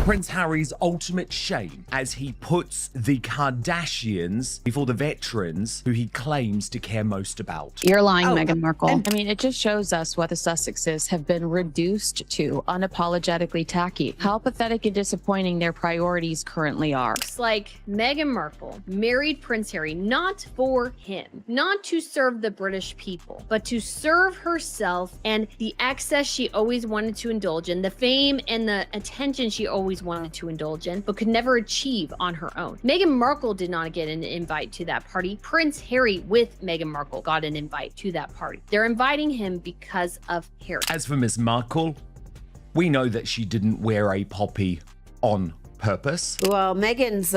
Prince Harry's ultimate shame as he puts the Kardashians before the veterans who he claims to care most about. You're lying, Meghan Markle. I mean, it just shows us what the Sussexes have been reduced to, unapologetically tacky. How pathetic and disappointing their priorities currently are. Looks like Meghan Markle married Prince Harry not for him, not to serve the British people, but to serve herself and the excess she always wanted to indulge in, the fame and the attention she always wanted to indulge in, but could never achieve on her own. Meghan Markle did not get an invite to that party. Prince Harry with Meghan Markle got an invite to that party. They're inviting him because of Harry. As for Miss Markle, we know that she didn't wear a poppy on purpose. Well, Meghan's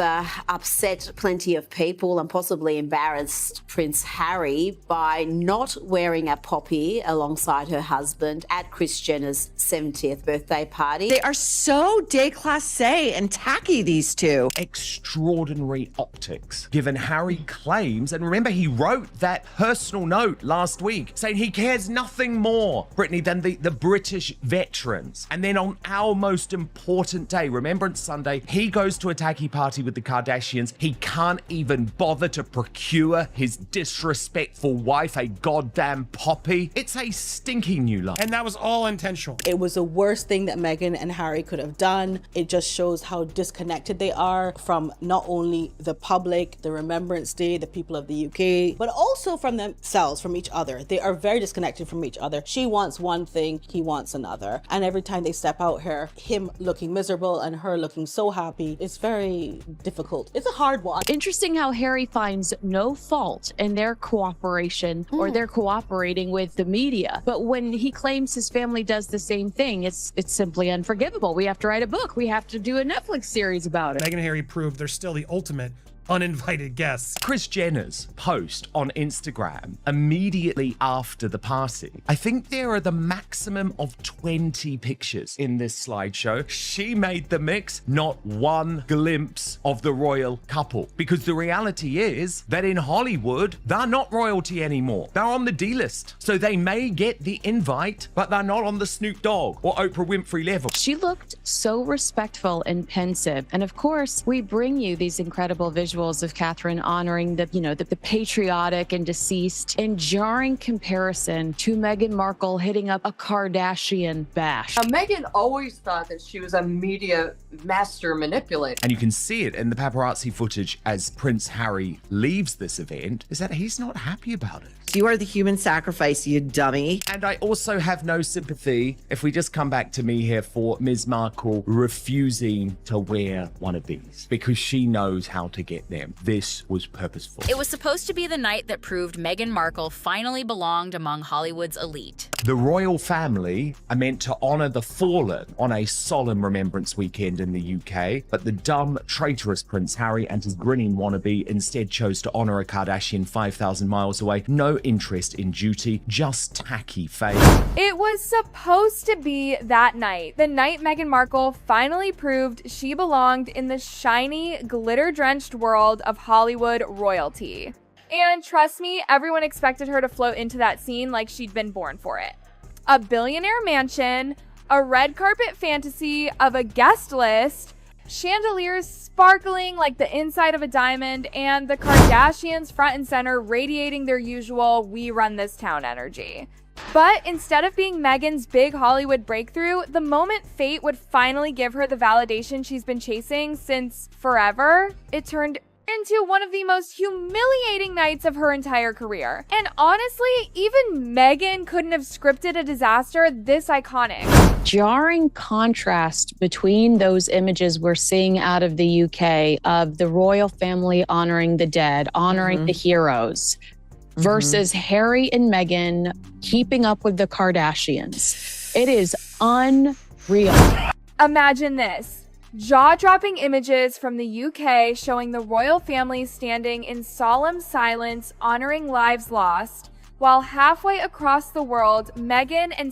upset plenty of people and possibly embarrassed Prince Harry by not wearing a poppy alongside her husband at Kris Jenner's 70th birthday party. They are so déclassé and tacky, these two. Extraordinary optics, given Harry claims, and remember he wrote that personal note last week saying he cares nothing more, Brittany, than the British veterans. And then on our most important day, Remembrance Sunday, he goes to a tacky party with the Kardashians. He can't even bother to procure his disrespectful wife a goddamn poppy. It's a stinking new lie. And that was all intentional. It was the worst thing that Meghan and Harry could have done. It just shows how disconnected they are from not only the public, the Remembrance Day, the people of the UK, but also from themselves, from each other. They are very disconnected from each other. She wants one thing, he wants another. And every time they step out here, him looking miserable and her looking so happy. It's very difficult. It's a hard one. Interesting how Harry finds no fault in their cooperation or their cooperating with the media. But when he claims his family does the same thing, it's simply unforgivable. We have to write a book. We have to do a Netflix series about it. Meghan and Harry proved they're still the ultimate uninvited guests. Kris Jenner's post on Instagram immediately after the party. I think there are the maximum of 20 pictures in this slideshow. She made the mix, not one glimpse of the royal couple. Because the reality is that in Hollywood, they're not royalty anymore. They're on the D list. So they may get the invite, but they're not on the Snoop Dogg or Oprah Winfrey level. She looked so respectful and pensive. And of course, we bring you these incredible visuals of Catherine honoring the patriotic and deceased, in jarring comparison to Meghan Markle hitting up a Kardashian bash. Meghan always thought that she was a media master manipulator. And you can see it in the paparazzi footage as Prince Harry leaves this event, is that he's not happy about it. You are the human sacrifice, you dummy. And I also have no sympathy, if we just come back to me here, for Ms. Markle refusing to wear one of these because she knows how to get them. This was purposeful. It was supposed to be the night that proved Meghan Markle finally belonged among Hollywood's elite. The royal family are meant to honor the fallen on a solemn remembrance weekend in the UK, but the dumb, traitorous Prince Harry and his grinning wannabe instead chose to honor a Kardashian 5,000 miles away. No interest in duty, just tacky face. It was supposed to be that night, the night Meghan Markle finally proved she belonged in the shiny, glitter-drenched world of Hollywood royalty. And trust me, everyone expected her to float into that scene like she'd been born for it. A billionaire mansion, a red carpet fantasy of a guest list, chandeliers sparkling like the inside of a diamond, and the Kardashians front and center radiating their usual "we run this town" energy. But instead of being Meghan's big Hollywood breakthrough, the moment fate would finally give her the validation she's been chasing since forever, it turned into one of the most humiliating nights of her entire career. And honestly, even Meghan couldn't have scripted a disaster this iconic. Jarring contrast between those images we're seeing out of the UK of the royal family honoring the dead, honoring the heroes, versus Harry and Meghan keeping up with the Kardashians. It is unreal. Imagine this. Jaw-dropping images from the UK showing the royal family standing in solemn silence honoring lives lost, while halfway across the world, Meghan and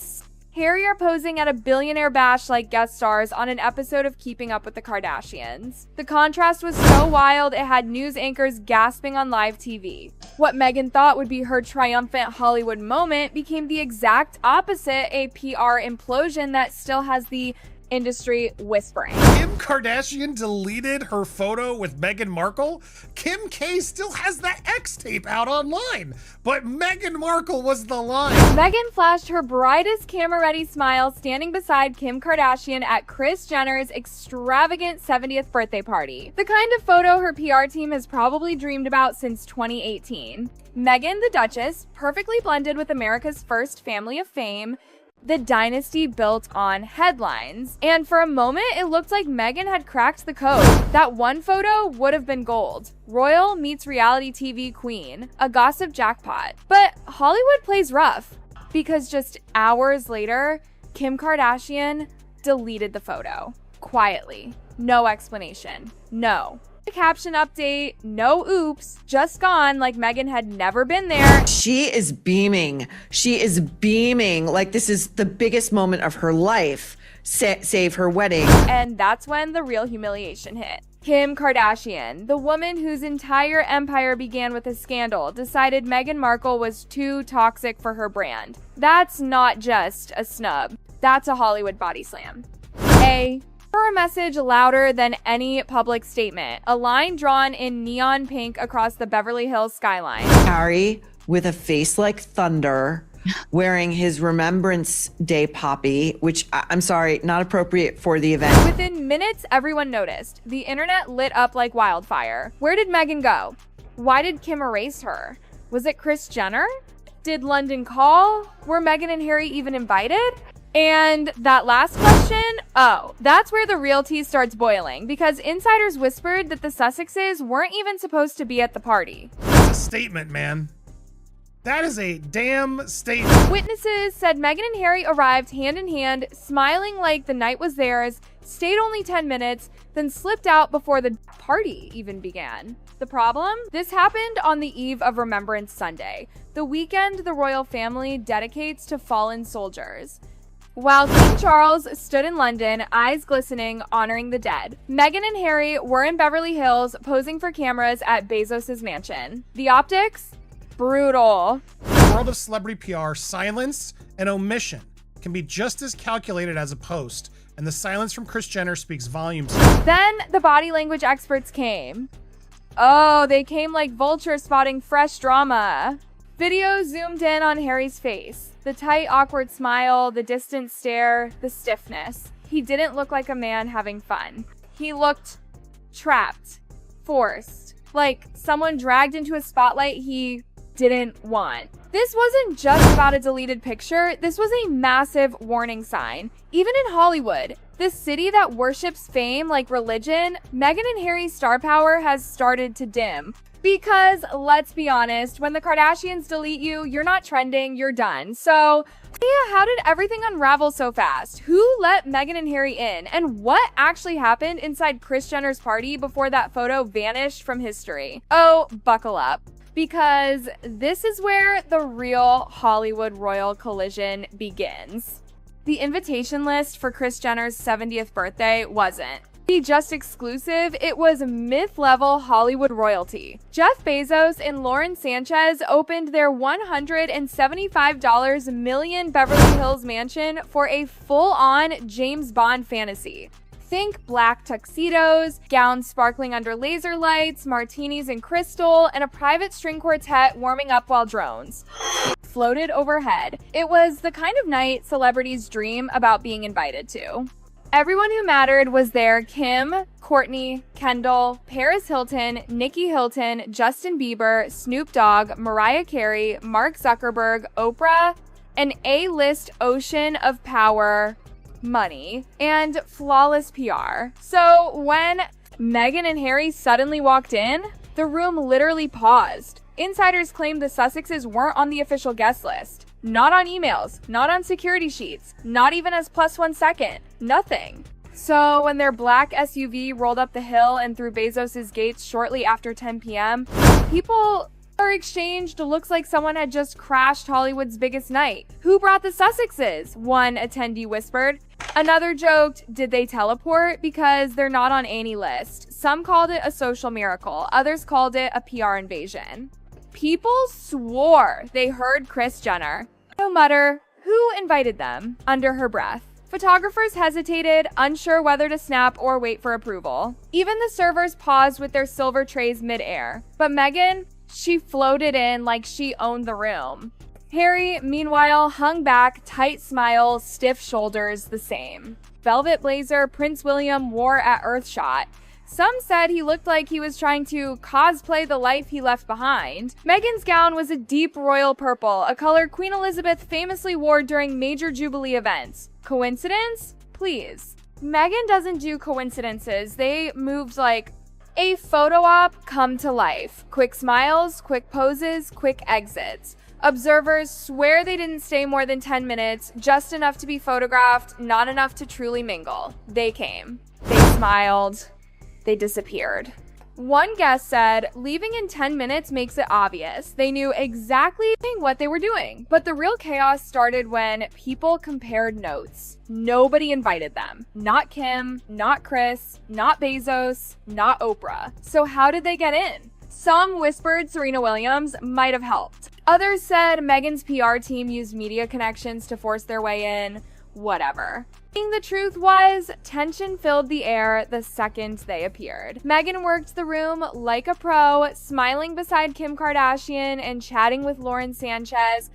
Harry are posing at a billionaire bash like guest stars on an episode of Keeping Up with the Kardashians. The contrast was so wild it had news anchors gasping on live TV. What Meghan thought would be her triumphant Hollywood moment became the exact opposite, a PR implosion that still has the industry whispering. Kim Kardashian deleted her photo with Meghan Markle. Kim K still has that X tape out online, but Meghan Markle was the line. Meghan flashed her brightest camera-ready smile standing beside Kim Kardashian at Kris Jenner's extravagant 70th birthday party. The kind of photo her PR team has probably dreamed about since 2018. Meghan, the Duchess, perfectly blended with America's first family of fame, the dynasty built on headlines. And for a moment, it looked like Meghan had cracked the code. That one photo would have been gold. Royal meets reality TV queen, a gossip jackpot. But Hollywood plays rough, because just hours later, Kim Kardashian deleted the photo. Quietly. No explanation. No caption update, no oops, just gone like Meghan had never been there. She is beaming. She is beaming like this is the biggest moment of her life. Save her wedding. And that's when the real humiliation hit. Kim Kardashian, the woman whose entire empire began with a scandal, decided Meghan Markle was too toxic for her brand. That's not just a snub. That's a Hollywood body slam. For a message louder than any public statement, a line drawn in neon pink across the Beverly Hills skyline. Harry, with a face like thunder, wearing his Remembrance Day poppy, which, I'm sorry, not appropriate for the event. Within minutes, everyone noticed. The internet lit up like wildfire. Where did Meghan go? Why did Kim erase her? Was it Kris Jenner? Did London call? Were Meghan and Harry even invited? And that last question, that's where the real tea starts boiling, because insiders whispered that the Sussexes weren't even supposed to be at the party. That's a statement, man. That is a damn statement. Witnesses said Meghan and Harry arrived hand in hand, smiling like the night was theirs, stayed only 10 minutes, then slipped out before the party even began. The problem? This happened on the eve of Remembrance Sunday, the weekend the royal family dedicates to fallen soldiers. While King Charles stood in London, eyes glistening, honoring the dead, Meghan and Harry were in Beverly Hills posing for cameras at Bezos' mansion. The optics? Brutal. In the world of celebrity PR, silence and omission can be just as calculated as a post, and the silence from Kris Jenner speaks volumes. Then the body language experts came. Oh, they came like vultures spotting fresh drama. Video zoomed in on Harry's face. The tight, awkward smile, the distant stare, the stiffness. He didn't look like a man having fun. He looked trapped, forced, like someone dragged into a spotlight he didn't want. This wasn't just about a deleted picture. This was a massive warning sign. Even in Hollywood, the city that worships fame like religion, Meghan and Harry's star power has started to dim. Because, let's be honest, when the Kardashians delete you, you're not trending, you're done. So, yeah, how did everything unravel so fast? Who let Meghan and Harry in? And what actually happened inside Kris Jenner's party before that photo vanished from history? Oh, buckle up. Because this is where the real Hollywood royal collision begins. The invitation list for Kris Jenner's 70th birthday wasn't just exclusive, it was myth-level Hollywood royalty. Jeff Bezos and Lauren Sanchez opened their $175 million Beverly Hills mansion for a full-on James Bond fantasy. Think black tuxedos, gowns sparkling under laser lights, martinis and crystal, and a private string quartet warming up while drones floated overhead. It was the kind of night celebrities dream about being invited to. Everyone who mattered was there: Kim, Kourtney, Kendall, Paris Hilton, Nikki Hilton, Justin Bieber, Snoop Dogg, Mariah Carey, Mark Zuckerberg, Oprah, an A-list ocean of power, money, and flawless PR. So when Meghan and Harry suddenly walked in, the room literally paused. Insiders claimed the Sussexes weren't on the official guest list. Not on emails, not on security sheets, not even as +1 second, nothing. So when their black SUV rolled up the hill and through Bezos' gates shortly after 10 p.m., people are exchanged looks like someone had just crashed Hollywood's biggest night. Who brought the Sussexes? One attendee whispered. Another joked, did they teleport? Because they're not on any list. Some called it a social miracle. Others called it a PR invasion. People swore they heard Kris Jenner mutter, who invited them, under her breath. Photographers hesitated, unsure whether to snap or wait for approval. Even the servers paused with their silver trays midair. But Meghan, she floated in like she owned the room. Harry, meanwhile, hung back, tight smile, stiff shoulders, the same. Velvet blazer Prince William wore at Earthshot. Some said he looked like he was trying to cosplay the life he left behind. Meghan's gown was a deep royal purple, a color Queen Elizabeth famously wore during major Jubilee events. Coincidence? Please. Meghan doesn't do coincidences. They moved like a photo op come to life. Quick smiles, quick poses, quick exits. Observers swear they didn't stay more than 10 minutes, just enough to be photographed, not enough to truly mingle. They came. They smiled. They disappeared. One guest said, leaving in 10 minutes makes it obvious. They knew exactly what they were doing. But the real chaos started when people compared notes. Nobody invited them. Not Kim, not Chris, not Bezos, not Oprah. So how did they get in? Some whispered Serena Williams might have helped. Others said Meghan's PR team used media connections to force their way in. Whatever. The truth was, tension filled the air the second they appeared. Meghan worked the room like a pro, smiling beside Kim Kardashian and chatting with Lauren Sanchez.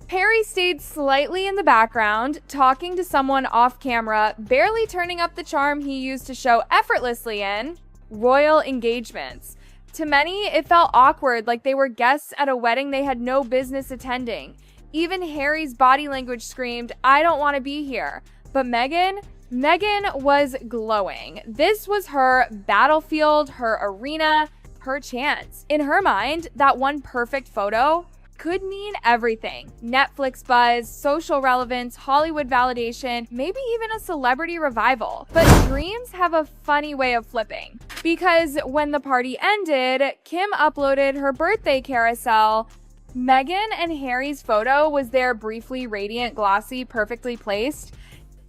Harry stayed slightly in the background, talking to someone off camera, barely turning up the charm he used to show effortlessly in royal engagements. To many, it felt awkward, like they were guests at a wedding they had no business attending. Even Harry's body language screamed, "I don't want to be here." But Meghan was glowing. This was her battlefield, her arena, her chance. In her mind, that one perfect photo could mean everything. Netflix buzz, social relevance, Hollywood validation, maybe even a celebrity revival. But dreams have a funny way of flipping. Because when the party ended, Kim uploaded her birthday carousel. Meghan and Harry's photo was there briefly radiant, glossy, perfectly placed.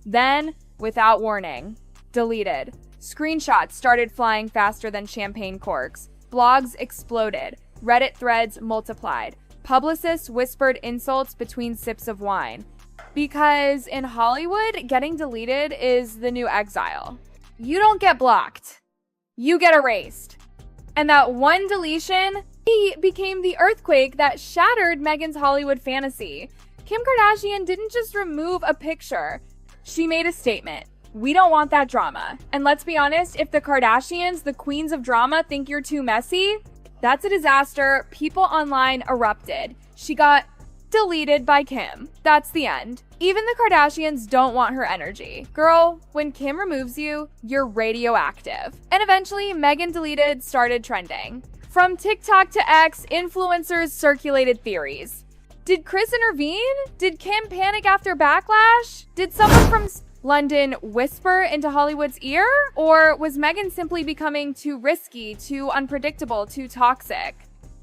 Then, without warning, deleted. Screenshots started flying faster than champagne corks. Blogs exploded. Reddit threads multiplied. Publicists whispered insults between sips of wine. Because in Hollywood, getting deleted is the new exile. You don't get blocked. You get erased. And that one deletion became the earthquake that shattered Meghan's Hollywood fantasy. Kim Kardashian didn't just remove a picture. She made a statement. We don't want that drama. And let's be honest, if the Kardashians, the queens of drama, think you're too messy, that's a disaster. People online erupted. She got deleted by Kim. That's the end. Even the Kardashians don't want her energy. Girl, when Kim removes you, you're radioactive. And eventually, Meghan deleted started trending. From TikTok to X, influencers circulated theories. Did Chris intervene? Did Kim panic after backlash? Did someone from London whisper into Hollywood's ear? Or was Meghan simply becoming too risky, too unpredictable, too toxic?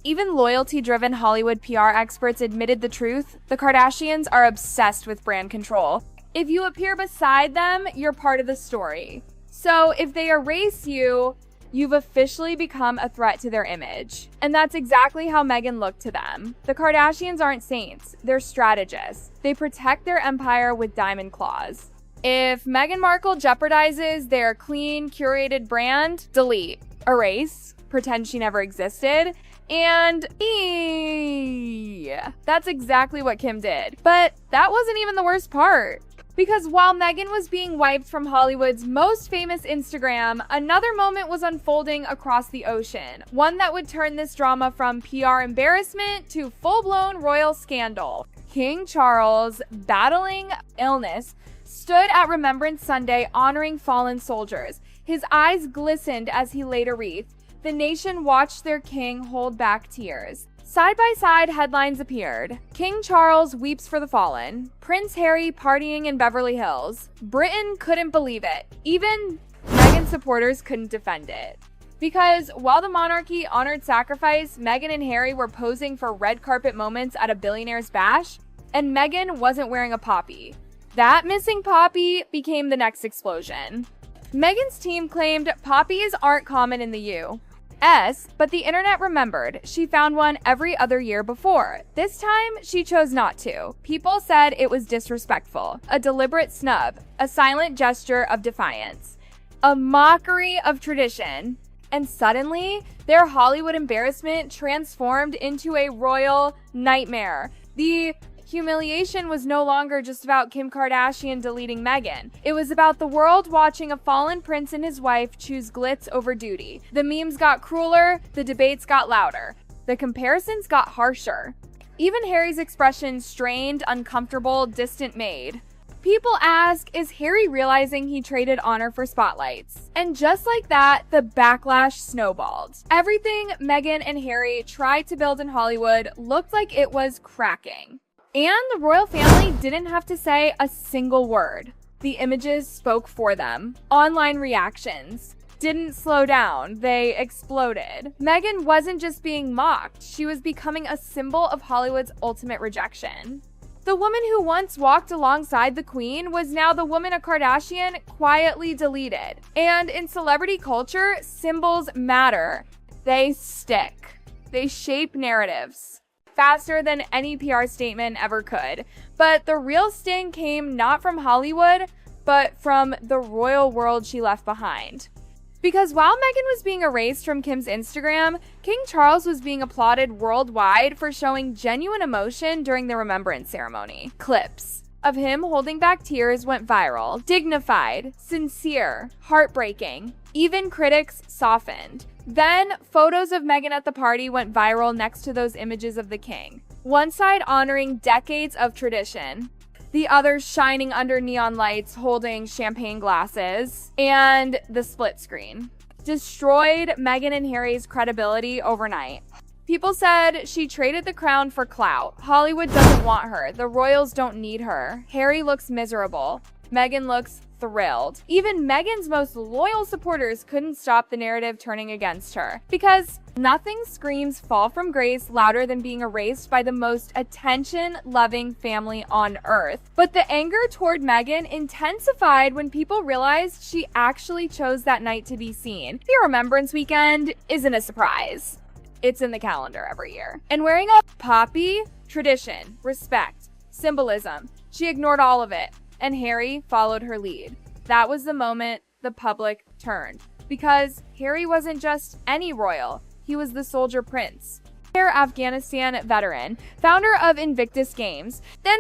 Even loyalty-driven Hollywood PR experts admitted the truth. The Kardashians are obsessed with brand control. If you appear beside them, you're part of the story. So if they erase you, you've officially become a threat to their image. And that's exactly how Meghan looked to them. The Kardashians aren't saints, they're strategists. They protect their empire with diamond claws. If Meghan Markle jeopardizes their clean, curated brand, delete, erase, pretend she never existed, and that's exactly what Kim did. But that wasn't even the worst part. Because while Meghan was being wiped from Hollywood's most famous Instagram, another moment was unfolding across the ocean. One that would turn this drama from PR embarrassment to full-blown royal scandal. King Charles, battling illness, stood at Remembrance Sunday honoring fallen soldiers. His eyes glistened as he laid a wreath. The nation watched their king hold back tears. Side-by-side headlines appeared. King Charles weeps for the fallen. Prince Harry partying in Beverly Hills. Britain couldn't believe it. Even Meghan supporters couldn't defend it. Because while the monarchy honored sacrifice, Meghan and Harry were posing for red carpet moments at a billionaire's bash, and Meghan wasn't wearing a poppy. That missing poppy became the next explosion. Meghan's team claimed poppies aren't common in the U. S, but the internet remembered. She found one every other year before. This time, she chose not to. People said it was disrespectful, a deliberate snub, a silent gesture of defiance, a mockery of tradition. And suddenly, their Hollywood embarrassment transformed into a royal nightmare. The humiliation was no longer just about Kim Kardashian deleting Meghan. It was about the world watching a fallen prince and his wife choose glitz over duty. The memes got crueler, the debates got louder, the comparisons got harsher. Even Harry's expression strained, uncomfortable, distant made. People ask, is Harry realizing he traded honor for spotlights? And just like that, the backlash snowballed. Everything Meghan and Harry tried to build in Hollywood looked like it was cracking. And the royal family didn't have to say a single word. The images spoke for them. Online reactions didn't slow down, they exploded. Meghan wasn't just being mocked, she was becoming a symbol of Hollywood's ultimate rejection. The woman who once walked alongside the queen was now the woman a Kardashian quietly deleted. And in celebrity culture, symbols matter. They stick. They shape narratives faster than any PR statement ever could. But the real sting came not from Hollywood, but from the royal world she left behind. Because while Meghan was being erased from Kim's Instagram, King Charles was being applauded worldwide for showing genuine emotion during the remembrance ceremony. Clips of him holding back tears went viral. Dignified, sincere, heartbreaking. Even critics softened. Then, photos of Meghan at the party went viral next to those images of the king. One side honoring decades of tradition, the other shining under neon lights holding champagne glasses, and the split screen destroyed Meghan and Harry's credibility overnight. People said she traded the crown for clout. Hollywood doesn't want her. The royals don't need her. Harry looks miserable. Meghan looks thrilled. Even Meghan's most loyal supporters couldn't stop the narrative turning against her. Because nothing screams fall from grace louder than being erased by the most attention-loving family on earth. But the anger toward Meghan intensified when people realized she actually chose that night to be seen. The Remembrance Weekend isn't a surprise. It's in the calendar every year. And wearing a poppy, tradition, respect, symbolism, she ignored all of it. And Harry followed her lead. That was the moment the public turned. Because Harry wasn't just any royal, he was the soldier prince. Afghanistan veteran, founder of Invictus Games. Then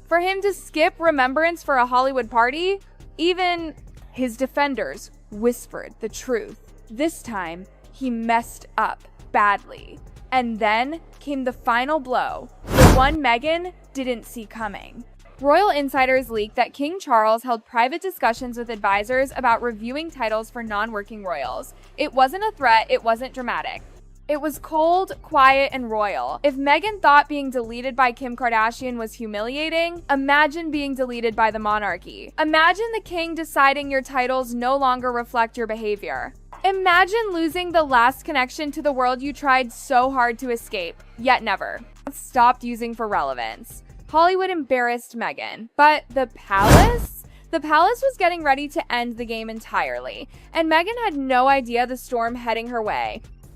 for him to skip remembrance for a Hollywood party, even his defenders whispered the truth. This time, he messed up badly. And then came the final blow, the one Meghan didn't see coming. Royal insiders leaked that King Charles held private discussions with advisors about reviewing titles for non-working royals. It wasn't a threat, it wasn't dramatic. It was cold, quiet, and royal. If Meghan thought being deleted by Kim Kardashian was humiliating, imagine being deleted by the monarchy. Imagine the king deciding your titles no longer reflect your behavior. Imagine losing the last connection to the world you tried so hard to escape, yet never stopped using for relevance. Hollywood embarrassed Meghan, but the palace? The palace was getting ready to end the game entirely, and Meghan had no idea the storm heading her way.